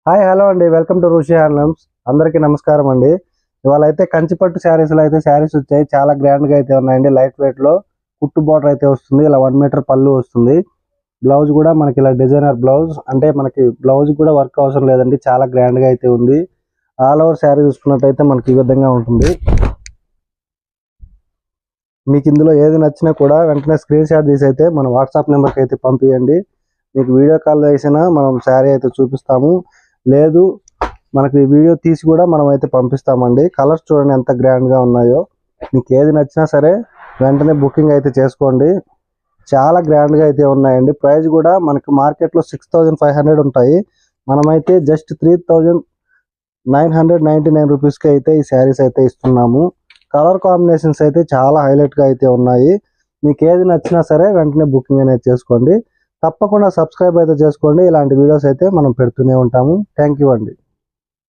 Hi hello అండి, welcome to Rishi handlooms. అందరికీ నమస్కారం అండి. ఇవాళ అయితే కంచిపట్టు శారీస్లో అయితే శారీస్ వచ్చాయి. చాలా గ్రాండ్గా అయితే ఉన్నాయండి. లైట్ వెయిట్లో కుట్టు బార్డర్ అయితే వస్తుంది. ఇలా 1 మీటర్ పళ్ళు వస్తుంది. బ్లౌజ్ కూడా మనకి ఇలా డిజైనర్ బ్లౌజ్, అంటే మనకి బ్లౌజ్ కూడా వర్క్ అవసరం లేదండి. చాలా గ్రాండ్గా అయితే ఉంది. ఆల్ ఓవర్ శారీ చూసుకున్నట్టయితే మనకి ఈ విధంగా ఉంటుంది. మీకు ఇందులో ఏది నచ్చినా కూడా వెంటనే స్క్రీన్ షాట్ తీసి అయితే మన వాట్సాప్ నెంబర్కి అయితే పంపించండి. మీకు వీడియో కాల్ చేసినా మనం శారీ అయితే చూపిస్తాము. లేదు మనకి వీడియో తీసి కూడా మనం అయితే పంపిస్తామండి. కలర్స్ చూడండి ఎంత గ్రాండ్గా ఉన్నాయో. మీకు ఏది నచ్చినా సరే వెంటనే బుకింగ్ అయితే చేసుకోండి. చాలా గ్రాండ్గా అయితే ఉన్నాయండి. ప్రైస్ కూడా మనకి మార్కెట్లో 6500 ఉంటాయి. మనమైతే జస్ట్ 3999 రూపీస్కి అయితే ఈ శారీస్ అయితే ఇస్తున్నాము. కలర్ కాంబినేషన్స్ అయితే చాలా హైలైట్గా అయితే ఉన్నాయి. మీకు ఏది నచ్చినా సరే వెంటనే బుకింగ్ అనేది చేసుకోండి. తప్పకుండా సబ్స్క్రైబ్ అయితే చేసుకోండి. ఇలాంటి వీడియోస్ అయితే మనం పెడుతూనే ఉంటాము. థ్యాంక్ యూ అండి.